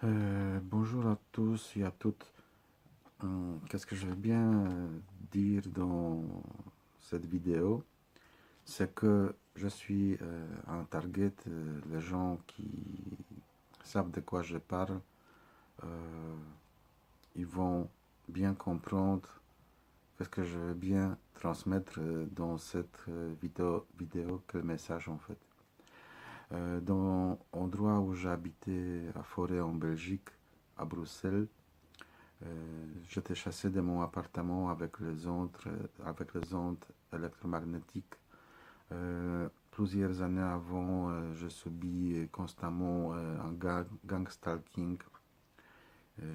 Bonjour à tous et à toutes. Qu'est-ce que je vais bien dire dans cette vidéo? C'est que je suis un target, les gens qui savent de quoi je parle, euh, ils vont bien comprendre ce que je veux bien transmettre dans cette vidéo, quel message en fait. Dans l'endroit où j'habitais à Forêt en Belgique, à Bruxelles, j'étais chassé de mon appartement avec les ondes électromagnétiques. Plusieurs années avant, je subis constamment un gang stalking.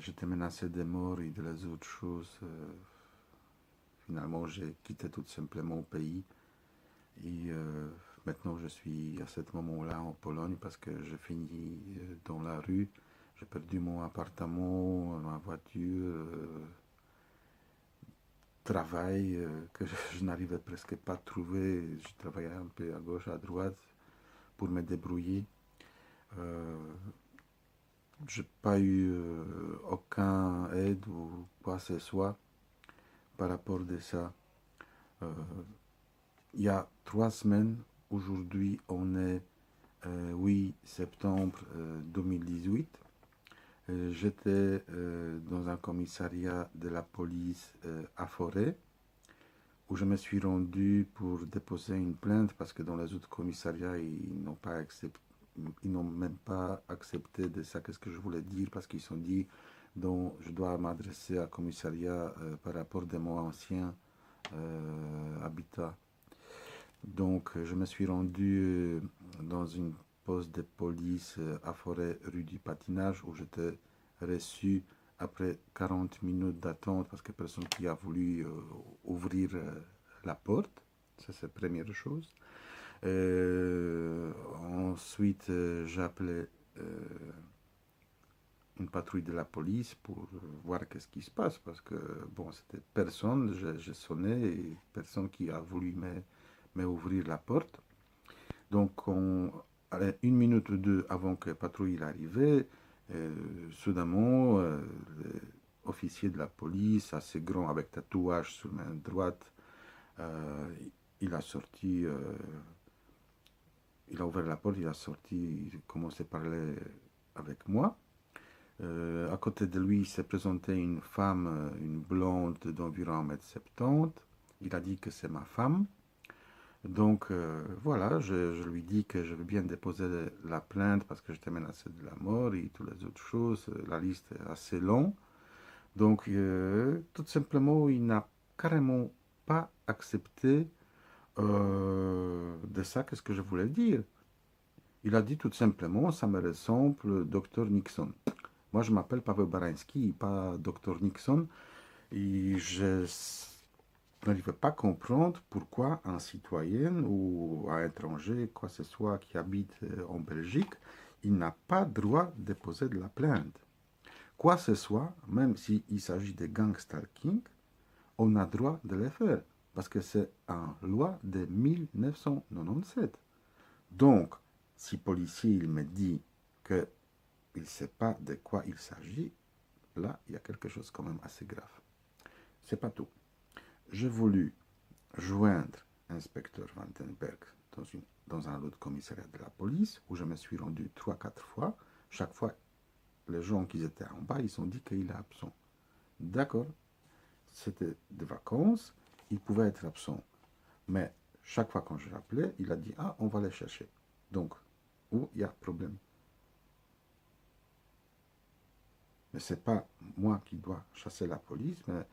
J'étais menacé de mort et de les autres choses. Finalement, j'ai quitté tout simplement le pays. Et maintenant, je suis à ce moment-là en Pologne parce que je finis dans la rue. J'ai perdu mon appartement, ma voiture, travail que je n'arrivais presque pas à trouver. Je travaillais un peu à gauche, à droite pour me débrouiller. Euh, je n'ai pas eu aucun aide ou quoi que ce soit par rapport à ça. Euh, il y a 3 semaines, aujourd'hui on est 8 septembre 2018. J'étais dans un commissariat de la police à Forêt où je me suis rendu pour déposer une plainte parce que dans les autres commissariats, ils n'ont même pas accepté de ça, qu'est-ce que je voulais dire, parce qu'ils ont dit donc je dois m'adresser à commissariat par rapport de mon ancien habitat. Donc je me suis rendu dans une poste de police à Forêt rue du Patinage où j'étais reçu après 40 minutes d'attente parce que personne qui a voulu ouvrir la porte. Ça, c'est la première chose. Ensuite, j'ai appelé une patrouille de la police pour voir qu'est-ce qui se passe parce que, bon, c'était personne. J'ai sonné et personne qui a voulu me ouvrir la porte. Donc, allez, 1 minute ou deux avant que la patrouille arrivait, soudainement, l'officier de la police, assez grand, avec tatouage sur la main droite, euh, il a sorti, il a ouvert la porte, il a sorti, il commençait à parler avec moi. À côté de lui s'est présentée une femme, une blonde d'environ 1,70 m. Il a dit que c'est ma femme. Donc voilà, je lui dis que je veux bien déposer la plainte parce que j'étais menacé de la mort et toutes les autres choses. La liste est assez longue. Donc tout simplement, il n'a carrément pas accepté de ça. Qu'est-ce que je voulais dire? Il a dit tout simplement, ça me ressemble Dr Nixon. Moi, je m'appelle Paweł Barański, pas Dr Nixon. Et je n'arrive pas à comprendre pourquoi un citoyen ou un étranger, quoi que ce soit, qui habite en Belgique, il n'a pas droit de déposer de la plainte. Quoi que ce soit, même s'il s'agit de gang stalking, on a droit de le faire. Parce que c'est une loi de 1997. Donc, si le policier il me dit qu'il ne sait pas de quoi il s'agit, là, il y a quelque chose quand même assez grave. C'est pas tout. J'ai voulu joindre inspecteur Vandenberg dans un autre commissariat de la police où je me suis rendu 3 4 fois. Chaque fois, les gens qui étaient en bas, ils ont dit qu'il est absent. D'accord, c'était des vacances, il pouvait être absent. Mais chaque fois quand je l'appelais, il a dit ah, on va les chercher. Donc, où il y a problème. Mais ce n'est pas moi qui dois chasser la police, mais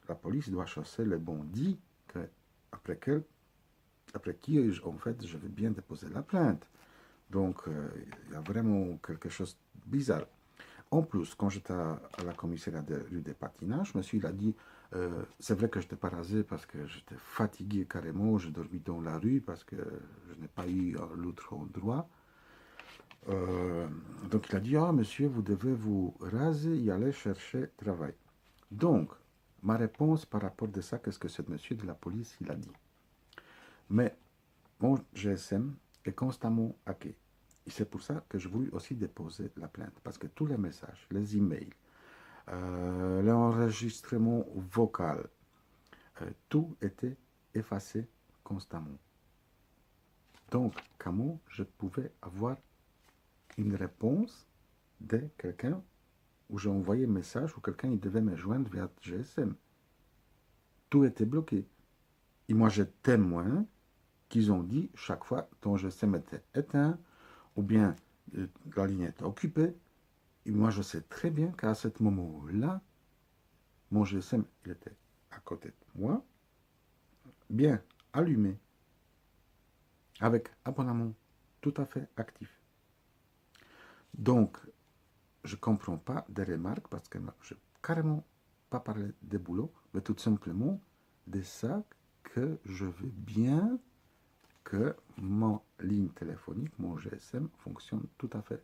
la police doit chasser les bandits après, après qui, en fait, je vais bien déposer la plainte. Donc, il y a vraiment quelque chose de bizarre. En plus, quand j'étais à la commissariat de rue des Patinages, monsieur il a dit, c'est vrai que je n'étais pas rasé parce que j'étais fatigué carrément, je dormis dans la rue parce que je n'ai pas eu l'autre endroit. Donc il a dit, ah monsieur, vous devez vous raser et aller chercher travail. Donc, ma réponse par rapport à ça, qu'est-ce que ce monsieur de la police, il a dit. Mais mon GSM est constamment hacké. Et c'est pour ça que je voulais aussi déposer la plainte, parce que tous les messages, les emails, l'enregistrement vocal, tout était effacé constamment. Donc, comment je pouvais avoir une réponse de quelqu'un où j'ai envoyé un message où quelqu'un il devait me joindre via GSM? Tout était bloqué. Et moi, j'ai témoin qu'ils ont dit chaque fois ton GSM était éteint ou bien la ligne était occupée. Et moi, je sais très bien qu'à ce moment-là, mon GSM il était à côté de moi, bien allumé, avec abonnement tout à fait actif. Donc, je ne comprends pas des remarques parce que je n'ai carrément pas parlé des boulots, mais tout simplement de ça que je veux bien que mon ligne téléphonique, mon GSM, fonctionne tout à fait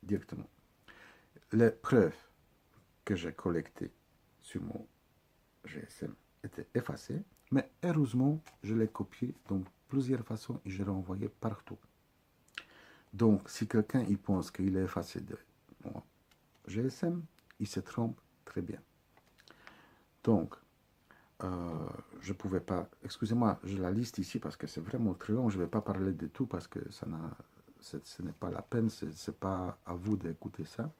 directement. Les preuves que j'ai collectées sur mon GSM étaient effacées, mais heureusement, je l'ai copié dans plusieurs façons et je l'ai envoyé partout. Donc, si quelqu'un il pense qu'il est effacé de mon GSM, il se trompe très bien. Donc, je ne pouvais pas, excusez-moi, je la liste ici parce que c'est vraiment très long, je ne vais pas parler de tout parce que ce n'est pas la peine, ce n'est pas à vous d'écouter ça.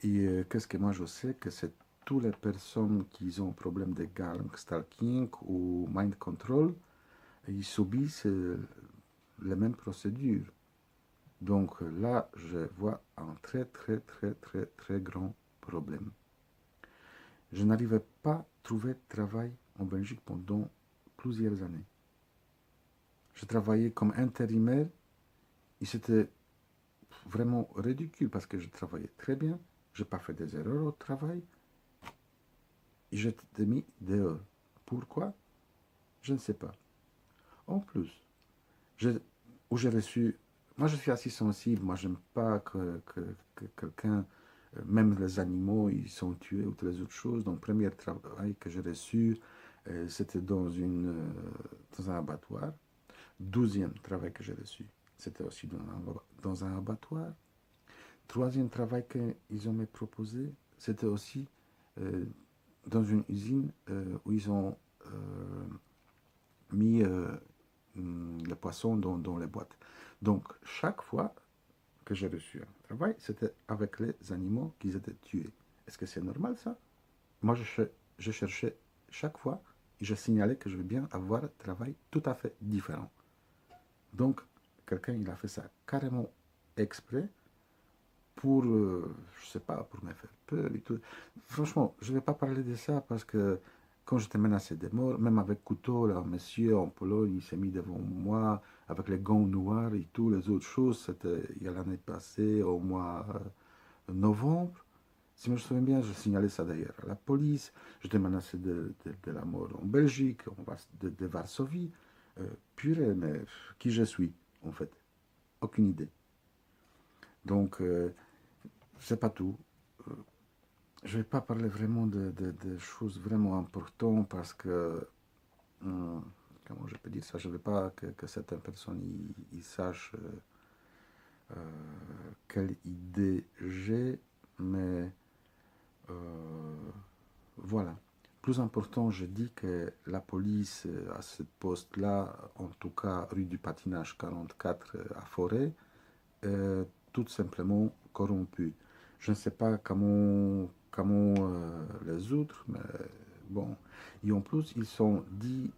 Et qu'est-ce que moi je sais, que c'est toutes les personnes qui ont un problème de gang stalking ou mind control, ils subissent les mêmes procédures. Donc là, je vois un très très très très très grand problème. Je n'arrivais pas à trouver de travail en Belgique pendant plusieurs années. Je travaillais comme intérimaire et c'était vraiment ridicule parce que je travaillais très bien, je n'ai pas fait des erreurs au travail et j'étais mis dehors. Pourquoi? Je ne sais pas. En plus, où j'ai reçu. Moi, je suis assez sensible. Moi, j'aime pas que quelqu'un, même les animaux, ils sont tués ou toutes les autres choses. Donc, le premier travail que j'ai reçu, c'était dans un abattoir. 12e travail que j'ai reçu, c'était aussi dans un abattoir. Troisième travail qu'ils ont me proposé, c'était aussi euh, dans une usine où ils ont mis les poissons dans les boîtes. Donc, chaque fois que j'ai reçu un travail, c'était avec les animaux qui étaient tués. Est-ce que c'est normal ça? Moi, je cherchais chaque fois et je signalais que je veux bien avoir un travail tout à fait différent. Donc, quelqu'un, il a fait ça carrément exprès pour, je sais pas, pour me faire peur et tout. Franchement, je ne vais pas parler de ça parce que quand j'étais menacé de mort, même avec couteau, là, un monsieur en Pologne, il s'est mis devant moi avec les gants noirs et tout, les autres choses. C'était il y a l'année passée, au mois novembre. Si je me souviens bien, je signalais ça d'ailleurs à la police. J'étais menacé de la mort en Belgique, de Varsovie. Purée, mais qui je suis, en fait? Aucune idée. Donc, c'est pas tout. Euh, Je vais pas parler vraiment de choses vraiment importantes parce que, comment je peux dire ça, je ne veux pas que certaines personnes ils sachent quelle idée j'ai, mais euh, voilà. Plus important, je dis que la police à ce poste-là, en tout cas rue du Patinage 44 à Forêt, est tout simplement corrompue. Je ne sais pas comment les autres, mais bon. Et en plus, ils sont dit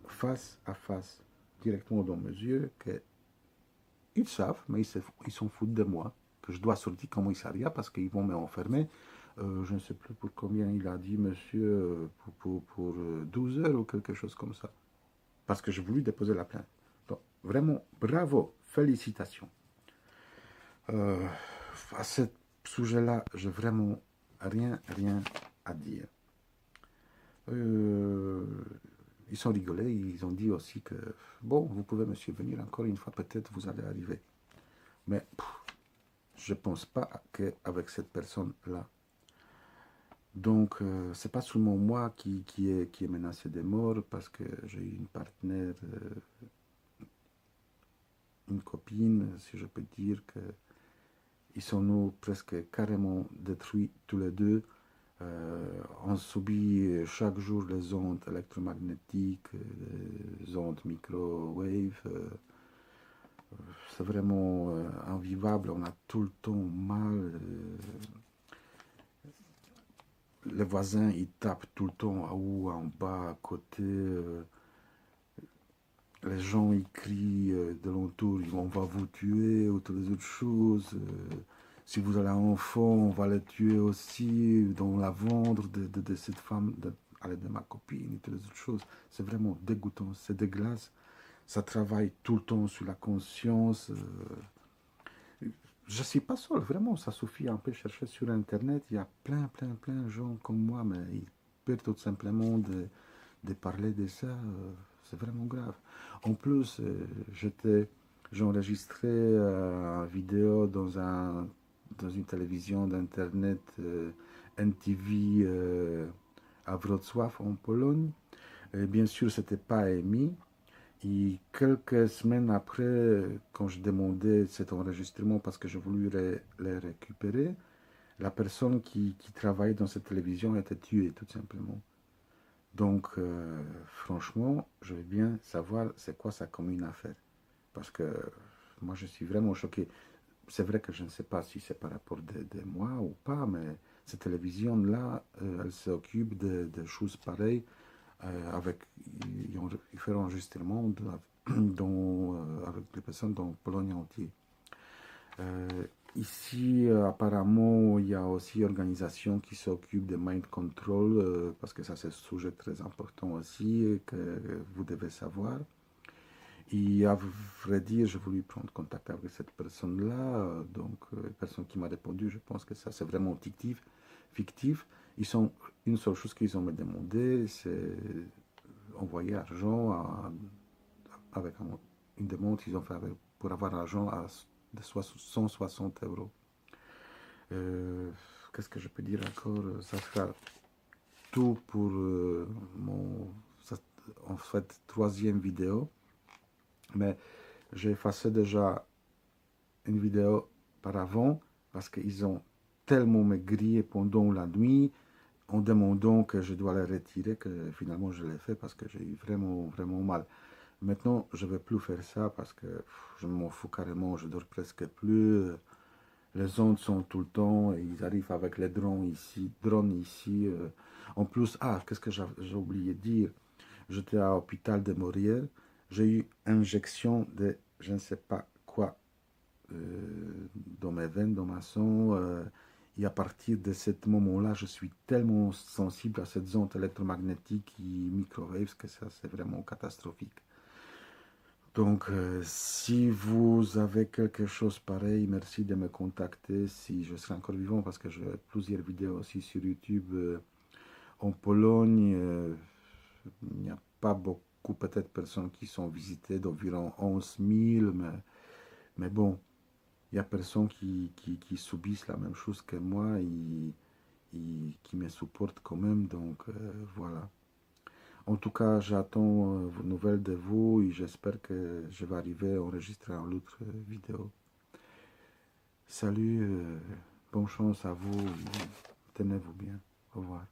face à face, directement dans mes yeux, qu'ils savent, mais ils s'en foutent de moi, que je dois sortir comme commissariat parce qu'ils vont m'enfermer. Je ne sais plus pour combien il a dit, monsieur, pour 12 heures ou quelque chose comme ça. Parce que j'ai voulu déposer la plainte. Donc, vraiment, bravo, félicitations. Euh, à ce sujet-là, j'ai vraiment rien à dire. Euh, ils sont rigolés, ils ont dit aussi que, bon, vous pouvez, monsieur, venir encore une fois, peut-être vous allez arriver. Mais je ne pense pas qu'avec cette personne-là. Donc, c'est pas seulement moi qui est menacé de mort parce que j'ai une partenaire une copine, si je peux dire, que ils sont nous presque carrément détruits tous les deux. On subit chaque jour les ondes électromagnétiques, les ondes microwave. C'est vraiment invivable. On a tout le temps mal. Les voisins, ils tapent tout le temps en haut, en bas, à côté. Les gens, ils crient de l'entour, on va vous tuer, ou toutes les autres choses. Si vous avez un enfant, on va le tuer aussi, dans la vendre de cette femme, de ma copine, et toutes les autres choses. C'est vraiment dégoûtant, c'est dégueulasse. Ça travaille tout le temps sur la conscience. Je ne suis pas seul, vraiment, ça suffit un peu chercher sur Internet. Il y a plein de gens comme moi, mais ils perdent tout simplement de parler de ça. C'est vraiment grave. En plus, j'ai enregistré une vidéo dans une télévision d'Internet NTV à Wrocław, en Pologne. Et bien sûr, ce n'était pas émis. Et quelques semaines après, quand je demandais cet enregistrement parce que je voulais les récupérer, la personne qui travaillait dans cette télévision a été tuée, tout simplement. Donc, franchement, je veux bien savoir c'est quoi ça comme une affaire. Parce que moi, je suis vraiment choqué. C'est vrai que je ne sais pas si c'est par rapport de moi ou pas, mais cette télévision-là, elle s'occupe de choses pareilles il fait l'enregistrement avec les personnes dans Pologne entière. Ici, apparemment, il y a aussi une organisation qui s'occupe de mind control, parce que ça c'est un sujet très important aussi, que vous devez savoir. Et à vrai dire, j'ai voulu prendre contact avec cette personne-là, donc personne qui m'a répondu, je pense que ça c'est vraiment fictif. Une seule chose qu'ils ont me demandé, c'est envoyer argent avec une demande qu'ils ont fait pour avoir l'argent de 160 euros. Qu'est-ce que je peux dire encore? Ça sera tout pour en fait, troisième vidéo. Mais j'ai effacé déjà une vidéo par avant parce qu'ils ont tellement me grillé pendant la nuit en demandant que je dois les retirer que finalement je l'ai fait parce que j'ai eu vraiment mal. Maintenant, je ne vais plus faire ça parce que je m'en fous carrément, je dors presque plus. Les ondes sont tout le temps et ils arrivent avec les drones ici. En plus, qu'est-ce que j'ai oublié de dire? J'étais à l'hôpital de Morières, j'ai eu injection de je ne sais pas quoi dans mes veines, dans ma sang. Et à partir de ce moment-là, je suis tellement sensible à cette onde électromagnétique et microwaves que ça, c'est vraiment catastrophique. Donc, si vous avez quelque chose pareil, merci de me contacter si je serai encore vivant parce que j'ai plusieurs vidéos aussi sur YouTube. En Pologne, il n'y a pas beaucoup peut-être personnes qui sont visitées, d'environ 11 000, mais bon, il y a personnes qui subissent la même chose que moi et qui me supportent quand même, donc voilà. En tout cas, j'attends vos nouvelles de vous et j'espère que je vais arriver à enregistrer une autre vidéo. Salut, bonne chance à vous, tenez-vous bien, au revoir.